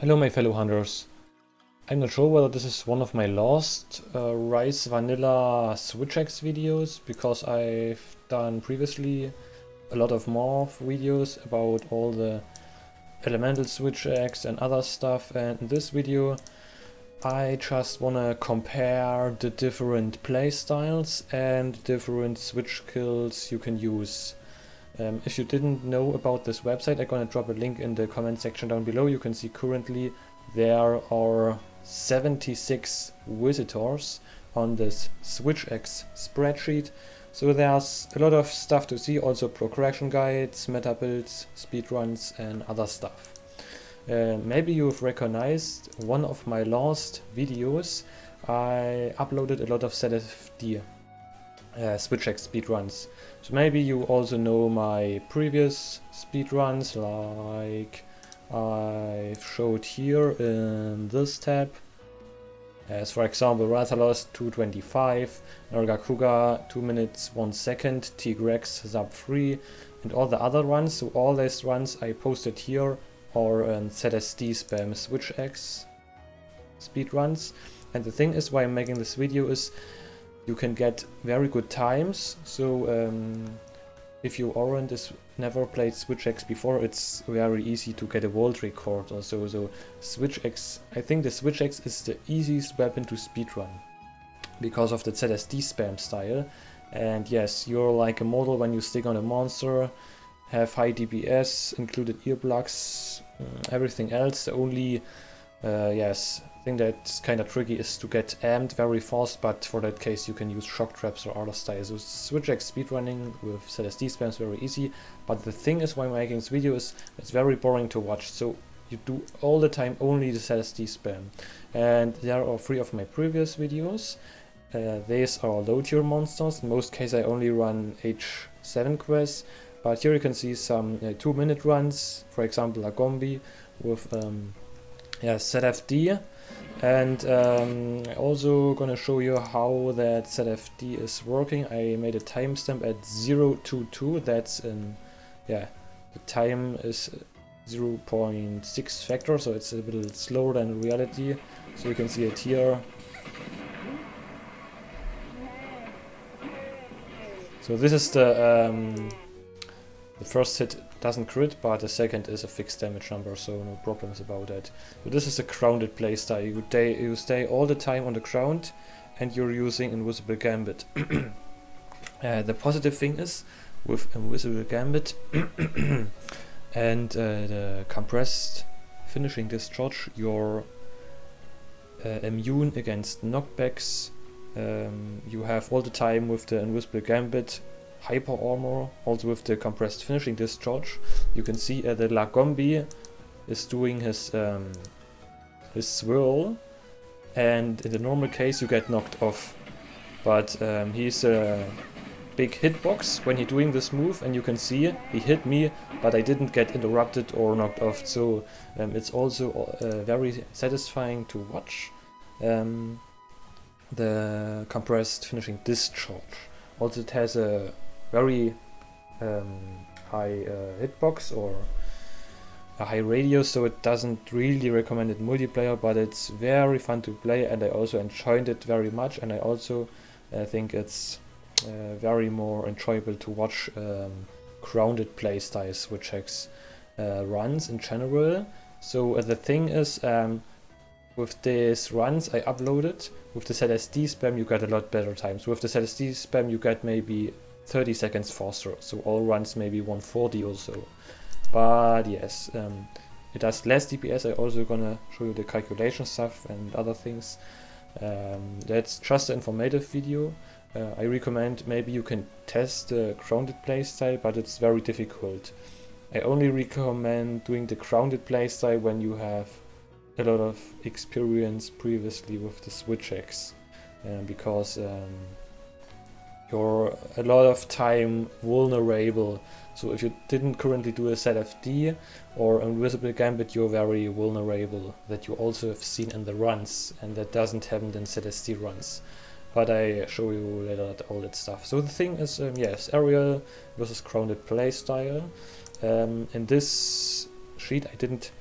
Hello my fellow hunters. I'm not sure whether this is one of my last Rice Vanilla SwitchX videos, because I've done previously a lot of more videos about all the elemental SwitchX and other stuff, and in this video I just wanna compare the different playstyles and different switch skills you can use. If you didn't know about this website, I'm gonna drop a link in the comment section down below. You can see currently there are 76 visitors on this SwitchX spreadsheet. So there's a lot of stuff to see, also progression guides, meta builds, speedruns and other stuff. Maybe you've recognized one of my last videos. I uploaded a lot of ZSD SwitchX speedruns. So maybe you also know my previous speedruns, like I've showed here in this tab, as for example Rathalos 2:25, Nargacuga 2 minutes 1 second, Tigrex sub 3 and all the other runs. So all these runs I posted here are ZSD spam SwitchX speedruns. And the thing is why I'm making this video is you can get very good times. So if you never played SwitchX before, it's very easy to get a world record or so. So SwitchX, I think the SwitchX is the easiest weapon to speedrun because of the ZSD spam style. And yes, you're like immortal when you stick on a monster, have high DPS, included earplugs, everything else. The only thing that's kind of tricky is to get amped very fast, but for that case you can use shock traps or other styles. So SwitchX speedrunning with ZSD spam is very easy, but the thing is why I'm making this video is it's very boring to watch. So you do all the time only the ZSD spam. And there are 3 of my previous videos. These are low tier monsters. In most cases I only run H7 quests, but here you can see some 2-minute runs, for example a Gombi with ZFD. And also gonna show you how that ZFD is working. I made a timestamp at 0:22. That's in, the time is 0.6 factor, so it's a little slower than reality. So you can see it here. So this is the first hit doesn't crit, but the second is a fixed damage number, so no problems about that. So this is a grounded playstyle. You stay all the time on the ground and you're using invincible gambit. The positive thing is with invincible gambit and the compressed finishing discharge, you're immune against knockbacks. You have all the time with the invincible gambit hyper armor, also with the compressed finishing discharge. You can see the Lagombi is doing his swirl, and in the normal case you get knocked off, but he's a big hitbox when he's doing this move, and you can see he hit me but I didn't get interrupted or knocked off. So it's also very satisfying to watch the compressed finishing discharge. Also it has a very high hitbox or a high radius, so it doesn't really recommend it multiplayer, but it's very fun to play and I also enjoyed it very much. And I also think it's very more enjoyable to watch grounded playstyles SwitchX runs in general. So the thing is, with these runs I uploaded, with the ZSD spam you get a lot better times. With the ZSD spam you get maybe 30 seconds faster, so all runs maybe 140 or so. But yes, it does less DPS. I also gonna show you the calculation stuff and other things. That's just an informative video. I recommend maybe you can test the grounded playstyle, but it's very difficult. I only recommend doing the grounded playstyle when you have a lot of experience previously with the SwitchX, because you're a lot of time vulnerable. So if you didn't currently do a ZFD or invisible gambit, you're very vulnerable. That you also have seen in the runs, and that doesn't happen in ZSD runs. But I show you later all that stuff. So the thing is, yes, aerial versus grounded playstyle. In this sheet I didn't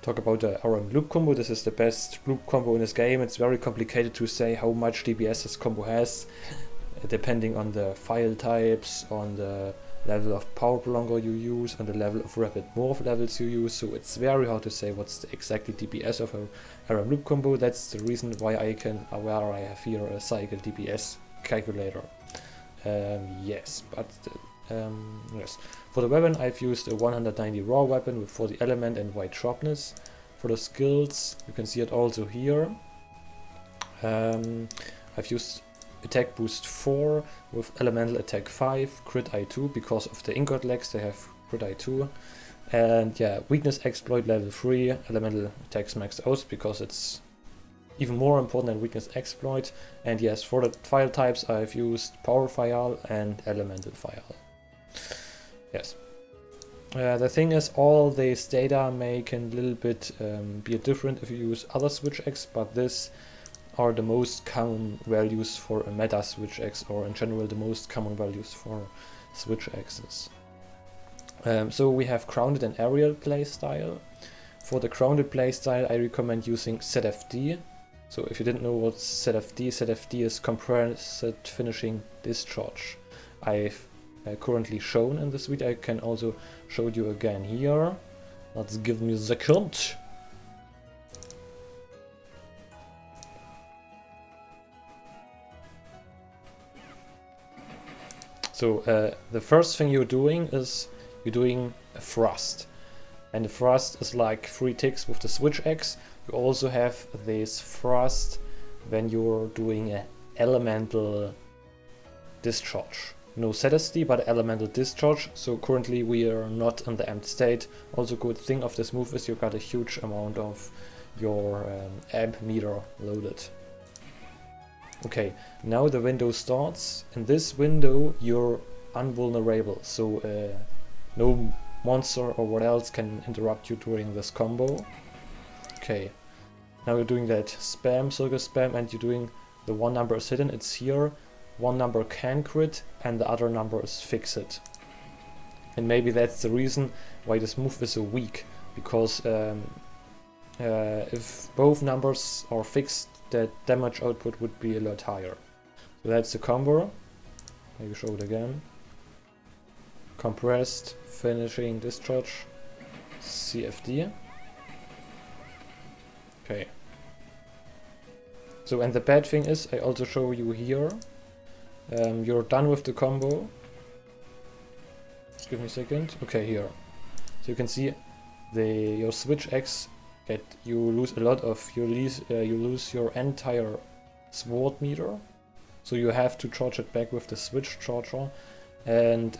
talk about the RM loop combo. This is the best loop combo in this game. It's very complicated to say how much DPS this combo has, depending on the file types, on the level of power prolonger you use, on the level of rapid morph levels you use. So it's very hard to say what's the exactly DPS of a RM loop combo. That's the reason why I have here a cycle DPS calculator. Yes. For the weapon, I've used a 190 raw weapon with 40 element and white sharpness. For the skills, you can see it also here. I've used attack boost 4 with elemental attack 5, crit I2 because of the ingot legs, they have crit I2. And yeah, weakness exploit level 3, elemental attacks maxed out because it's even more important than weakness exploit. And yes, for the file types, I've used power file and elemental file. Yes. The thing is, all these data may can a little bit be different if you use other switch X, but this are the most common values for a meta switch X, or in general the most common values for switch X's. So we have grounded and aerial playstyle. For the grounded playstyle, I recommend using ZFD. So if you didn't know what's ZFD is compressed finishing discharge. I've currently shown in this video. I can also show you again here. Let's give me a second. So the first thing you're doing is you're doing a thrust. And the thrust is like 3 ticks with the switch X. You also have this thrust when you're doing an elemental discharge. No ZSD, but elemental discharge. So currently we are not in the empty state. Also good thing of this move is you got a huge amount of your amp meter loaded. Okay, now the window starts. In this window you're invulnerable, so no monster or what else can interrupt you during this combo. Okay, now you're doing that spam, circle spam, and you're doing the one number is hidden, it's here. One number can crit and the other number is fixed. And maybe that's the reason why this move is so weak, because if both numbers are fixed, the damage output would be a lot higher. So that's the combo. Maybe show it again. Compressed, finishing discharge, CFD. Okay. So, and the bad thing is, I also show you here. You're done with the combo. Just give me a second. Okay, here. So you can see your switch X. You lose a lot of you lose your entire sword meter, so you have to charge it back with the switch charger. And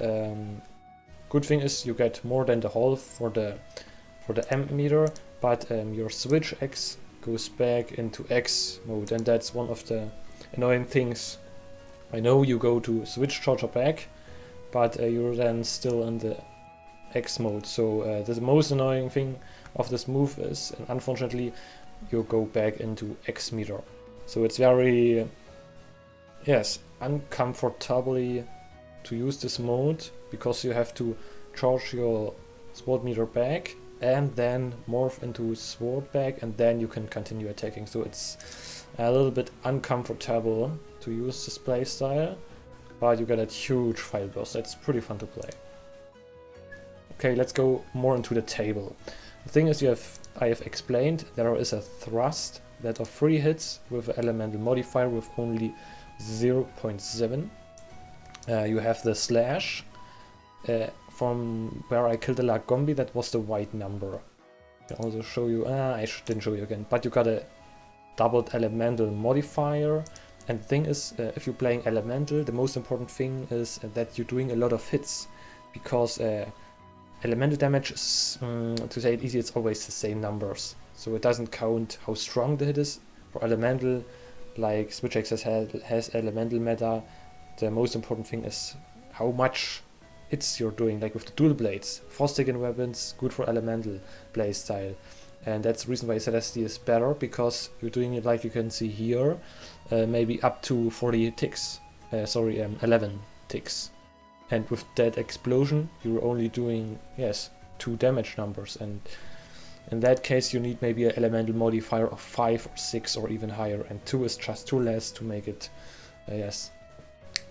good thing is you get more than the half for the amp meter, but your switch X goes back into X mode, and that's one of the annoying things. I know you go to switch charger back, but you're then still in the X mode. So the most annoying thing of this move is, and unfortunately, you go back into X meter. So it's very, yes, uncomfortably to use this mode, because you have to charge your sword meter back and then morph into sword back, and then you can continue attacking. So it's a little bit uncomfortable to use this playstyle, but you get a huge file burst. That's pretty fun to play. Okay, let's go more into the table. The thing is, I have explained there is a thrust that are 3 hits with an elemental modifier with only 0.7. You have the slash from where I killed the Lagombi, that was the white number. I can also show you, I didn't show you again, but you got a doubled elemental modifier. And the thing is, if you're playing elemental, the most important thing is that you're doing a lot of hits, because elemental damage is, to say it easy, it's always the same numbers. So it doesn't count how strong the hit is. For elemental, like Switch X has elemental meta, the most important thing is how much hits you're doing, like with the dual blades. Frost-taken weapons, good for elemental playstyle. And that's the reason why ZSD is better, because you're doing it like you can see here, maybe up to 40 ticks. 11 ticks. And with that explosion, you're only doing, yes, 2 damage numbers. And In that case you need maybe an elemental modifier of 5 or 6 or even higher, and 2 is just too less to make it yes,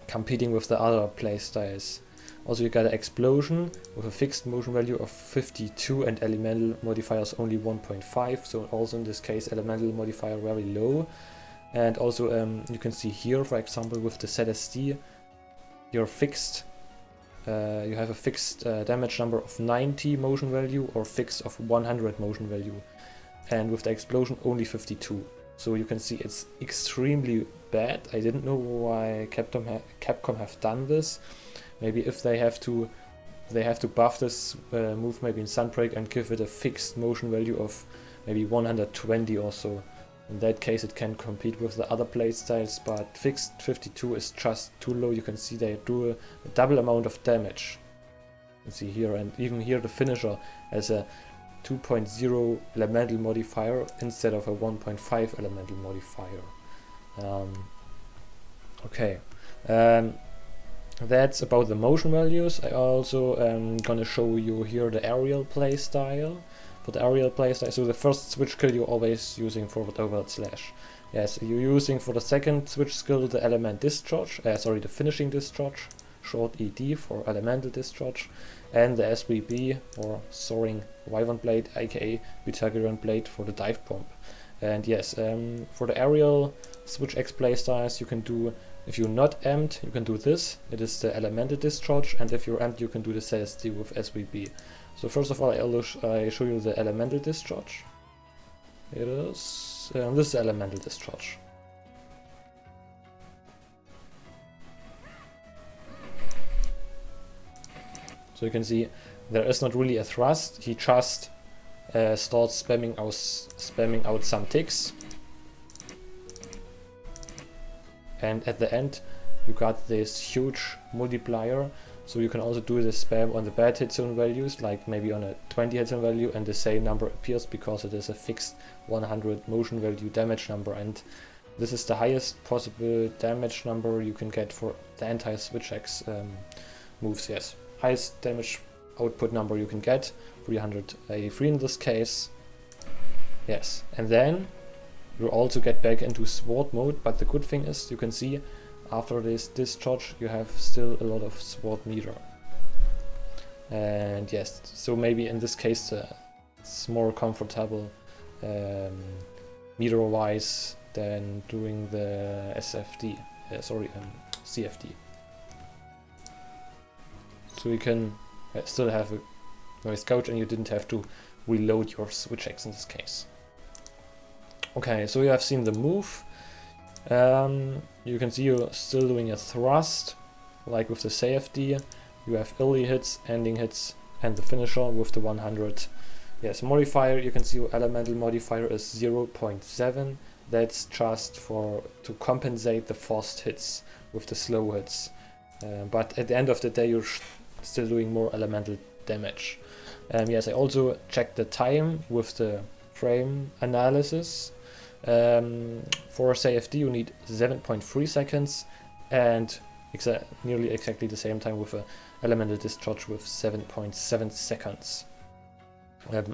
competing with the other playstyles. Also you got an explosion with a fixed motion value of 52 and elemental modifiers only 1.5, so also in this case elemental modifier very low. And also you can see here, for example, with the ZSD, you're fixed. You have a fixed damage number of 90 motion value or fixed of 100 motion value, and with the explosion only 52. So you can see it's extremely bad. I didn't know why Capcom have done this. Maybe if they have to buff this move maybe in Sunbreak and give it a fixed motion value of maybe 120 or so. In that case it can compete with the other playstyles, but fixed 52 is just too low. You can see they do a double amount of damage. You can see here, and even here the finisher has a 2.0 elemental modifier instead of a 1.5 elemental modifier. Okay. That's about the motion values. I also am gonna show you here the aerial playstyle. For the aerial playstyle, so the first switch skill you're always using forward slash. Yes, you're using for the second switch skill the element discharge, the finishing discharge, short ED for elemental discharge, and the SWB or soaring wyvern blade, aka Pythagorean blade, for the dive bomb. And yes, for the aerial switch X playstyles you can do, if you're not amped, you can do this. It is the elemental discharge, and if you're amped, you can do the ZSD with SVP. So first of all, I show you the elemental discharge. It is this is the elemental discharge. So you can see there is not really a thrust. He just starts spamming out some ticks. And at the end you got this huge multiplier, so you can also do the spam on the bad hit zone values, like maybe on a 20 hit zone value, and the same number appears because it is a fixed 100 motion value damage number, and this is the highest possible damage number you can get for the entire Switch X moves. Yes, highest damage output number you can get, 383 in this case. Yes, and then you also get back into sword mode, but the good thing is you can see after this discharge you have still a lot of sword meter. And yes, so maybe in this case it's more comfortable meter wise than doing the SFD, CFD. So you can still have a nice couch and you didn't have to reload your Switch X in this case. Okay, so you have seen the move. You can see you're still doing a thrust, like with the CFD. You have early hits, ending hits, and the finisher with the 100. Yes, modifier, you can see your elemental modifier is 0.7. That's just to compensate the fast hits with the slow hits. But at the end of the day, you're still doing more elemental damage. Yes, I also checked the time with the frame analysis. For CFD you need 7.3 seconds and nearly exactly the same time with a elemental discharge with 7.7 seconds.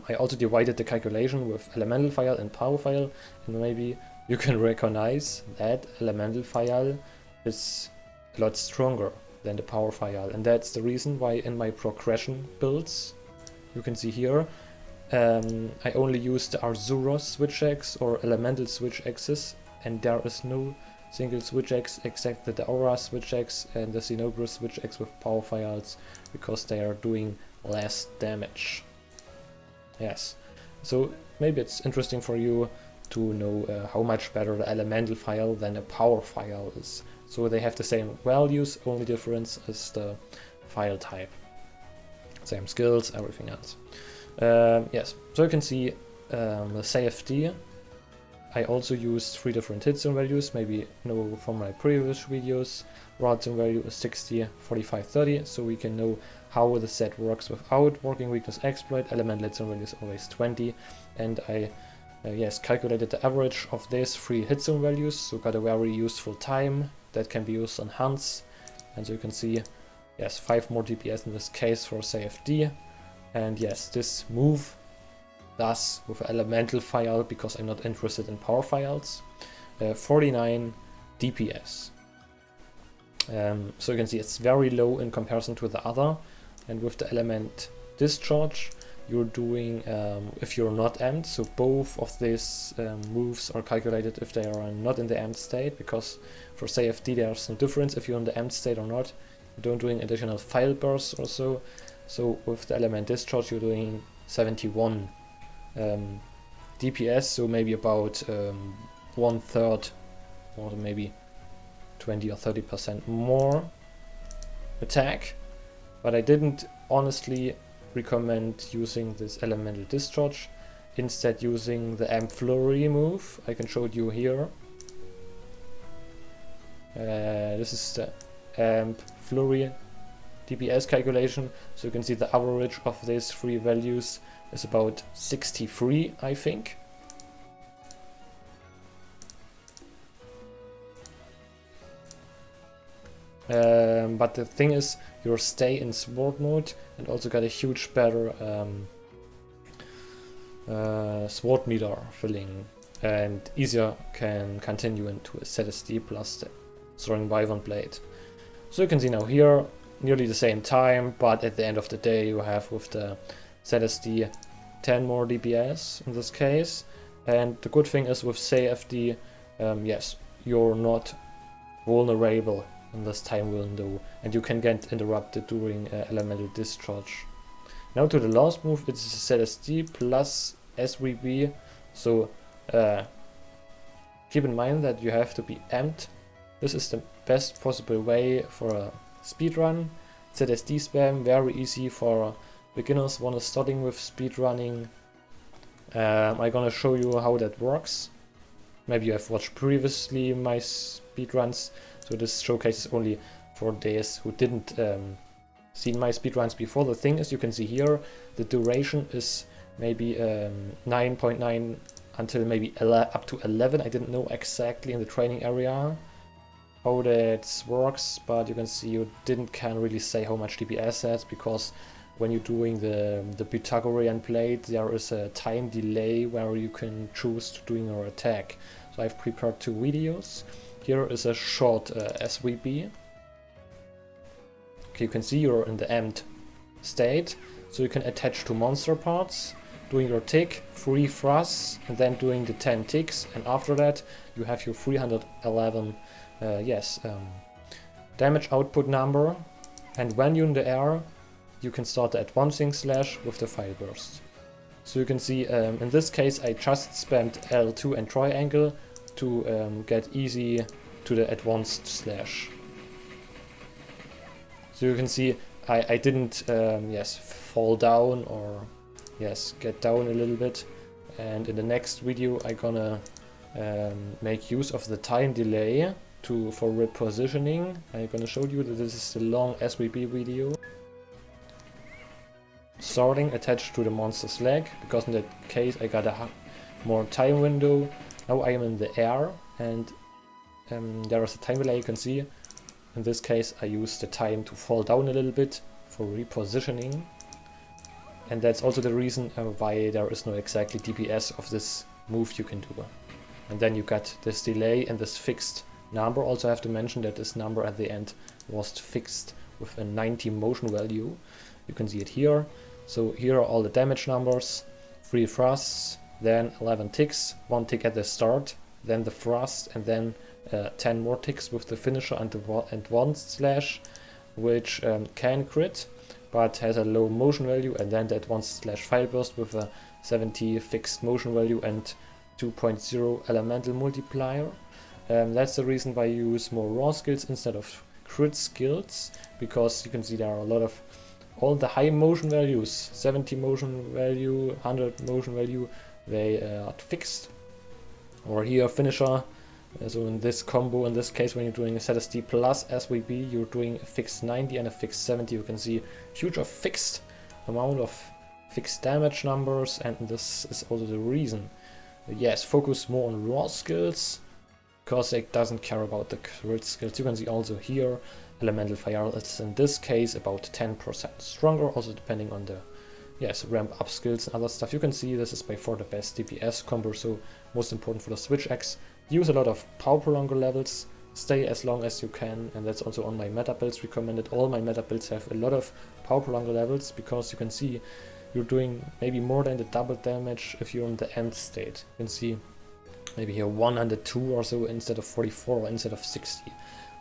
I also divided the calculation with elemental file and power file, and maybe you can recognize that elemental file is a lot stronger than the power file, and that's the reason why in my progression builds, you can see here, I only use the Arzura switch X or elemental switch X's, and there is no single switch X except the Aura switch X and the Xenobrus switch X with power files, because they are doing less damage. Yes, so maybe it's interesting for you to know how much better the elemental file than a power file is. So they have the same values, only difference is the file type. Same skills, everything else. Yes, so you can see the CFD. I also used 3 different hit zone values, maybe know from my previous videos. Rod zone value is 60, 45, 30, so we can know how the set works without working weakness exploit. Elemental hit zone value is always 20, and I calculated the average of these 3 hit zone values, so got a very useful time that can be used on hunts. And so you can see, yes, 5 more DPS in this case for CFD. And yes, this move thus with an elemental file, because I'm not interested in power files, 49 DPS. So you can see it's very low in comparison to the other, and with the element discharge you're doing, if you're not amped, so both of these moves are calculated if they are not in the amped state, because for CFD there's no difference if you're in the amped state or not. You don't doing additional file bursts or so. So with the element discharge you're doing 71 DPS, so maybe about 1/3 or maybe 20 or 30% more attack. But I didn't honestly recommend using this elemental discharge, instead using the amp flurry move. I can show it you here. This is the amp flurry DPS calculation, so you can see the average of these three values is about 63, I think. But the thing is, you stay in sword mode and also got a huge better sword meter filling, and easier can continue into a ZSD plus the soaring wyvern blade. So you can see now here nearly the same time, but at the end of the day you have with the ZSD 10 more DPS in this case. And the good thing is with CFD, yes, you're not vulnerable in this time window, and you can get interrupted during elemental discharge. Now to the last move, it's ZSD plus SWB, so keep in mind that you have to be amped. This is the best possible way for a speedrun. ZSD spam, very easy for beginners one is starting with speedrunning. I'm gonna show you how that works. Maybe you have watched previously my speedruns, so this showcase is only for those who didn't seen my speedruns before. The thing is, you can see here the duration is maybe 9.9 until maybe up to 11. I didn't know exactly in the training area how that works, but you can see you can't really say how much DPS that's, because when you're doing the Pythagorean plate there is a time delay where you can choose to doing your attack. So I've prepared two videos. Here is a short SWB. Okay, you can see you're in the amped state, so you can attach to monster parts, doing your tick, 3 thrusts, and then doing the 10 ticks, and after that you have your 311 damage output number, and when you're in the air you can start the advancing slash with the fire burst. So you can see in this case I just spammed L2 and triangle to get easy to the advanced slash. So you can see I didn't fall down or get down a little bit, and in the next video I'm gonna make use of the time delay for repositioning. I'm gonna show you that this is the long SVP video. Soaring attached to the monster's leg, because in that case I got a more time window. Now I am in the air, and there is a time delay, you can see. In this case I use the time to fall down a little bit for repositioning, and that's also the reason why there is no exactly DPS of this move you can do. And then you got this delay and this fixed number. Also I have to mention that this number at the end was fixed with a 90 motion value. You can see it here. So here are all the damage numbers: 3 thrusts, then 11 ticks, 1 tick at the start, then the thrust, and then 10 more ticks with the finisher and the advanced slash, which can crit but has a low motion value, and then the advanced slash fire burst with a 70 fixed motion value and 2.0 elemental multiplier. That's the reason why I use more raw skills instead of crit skills, because you can see there are a lot of all the high motion values, 70 motion value, 100 motion value, they are fixed. Or here finisher, so in this combo, in this case when you're doing a ZSD plus SWB, you're doing a fixed 90 and a fixed 70. You can see huge of fixed amount of fixed damage numbers, and this is also the reason. Yes, focus more on raw skills, because it doesn't care about the crit skills. You can see also here elemental fire is in this case about 10% stronger, also depending on the yes, ramp up skills and other stuff. You can see this is by far the best DPS combo, so most important for the switch X. Use a lot of power prolonger levels, stay as long as you can, and that's also on my meta builds recommended. All my meta builds have a lot of power prolonger levels, because you can see you're doing maybe more than the double damage if you're in the end state. You can see maybe here 102 or so instead of 44 or instead of 60.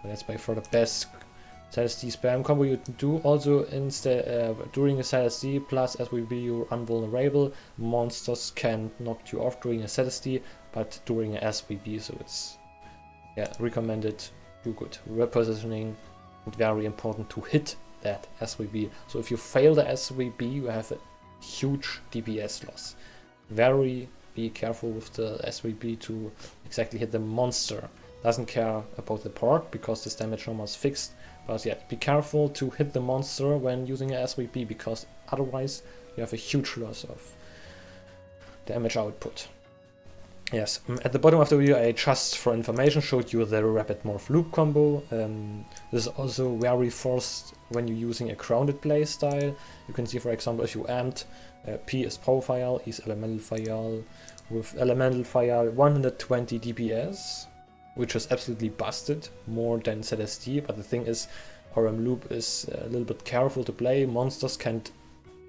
But that's by far the best ZSD spam combo you can do. Also during a ZSD plus SWB you're invulnerable. Monsters can knock you off during a ZSD, but during a SVP, so it's recommended. Do good repositioning, and very important to hit that SWB. So if you fail the SWB, you have a huge DPS loss. Be careful with the SWB to exactly hit the monster. Doesn't care about the part because this damage number is fixed, but yeah, be careful to hit the monster when using a SWB, because otherwise you have a huge loss of damage output. Yes, at the bottom of the video I just for information showed you the rapid morph loop combo. This is also very forced when you're using a grounded playstyle. You can see, for example, if you amped, P is power fire, E is elemental fire, with elemental fire 120 DPS, which is absolutely busted, more than ZSD, but the thing is, RM loop is a little bit careful to play. Monsters can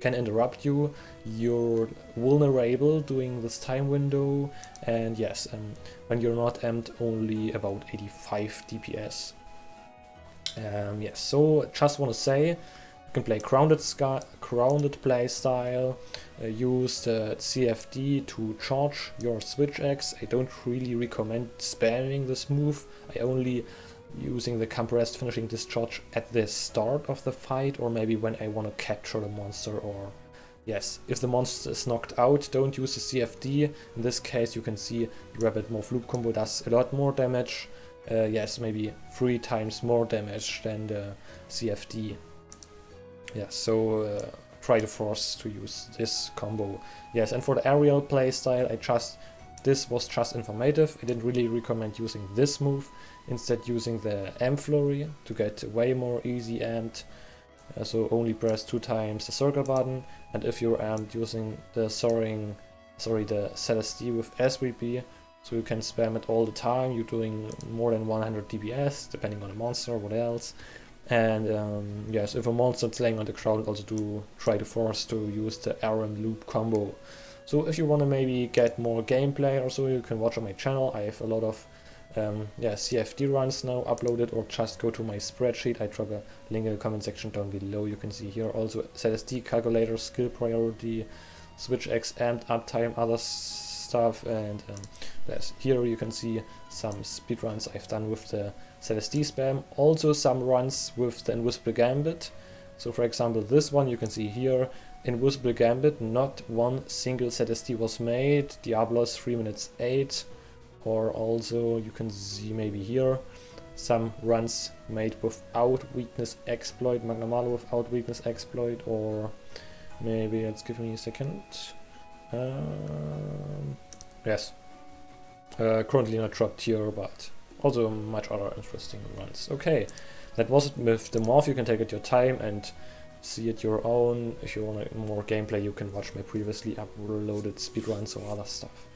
interrupt you, you're vulnerable during this time window, and yes, when you're not amped, only about 85 DPS. Yes, so just want to say, you can play grounded play style, use the CFD to charge your switch X. I don't really recommend spamming this move. I only using the compressed finishing discharge at the start of the fight, or maybe when I want to capture the monster, or yes, if the monster is knocked out, don't use the CFD. In this case you can see the rapid morph loop combo does a lot more damage. Yes, maybe 3 times more damage than the CFD. Yeah, so try to force to use this combo. Yes, and for the aerial playstyle, this was just informative. I didn't really recommend using this move. Instead using the amp flurry to get way more easy amped. So only press 2 times the circle button, and if you're amped using the soaring, the ZSD with SVP, so you can spam it all the time. You're doing more than 100 DPS depending on the monster, what else. And yes, if a monster is laying on the ground, also try to force to use the RM loop combo. So if you want to maybe get more gameplay or so, you can watch on my channel. I have a lot of CFD runs now uploaded, or just go to my spreadsheet. I drop a link in the comment section down below. You can see here also ZSD calculator, skill priority, switch X amped, uptime, other stuff, and here you can see some speedruns I've done with the ZSD spam. Also some runs with the invincible gambit. So for example, this one you can see here, invincible gambit, not one single ZSD was made. Diablos 3 minutes 8. Or also you can see maybe here some runs made without weakness exploit, Magnamalo without weakness exploit, or maybe let's give me a second. Yes, currently not dropped here, but also much other interesting runs. Okay, that was it with the morph. You can take it your time and see it your own. If you want more gameplay, you can watch my previously uploaded speedruns or other stuff.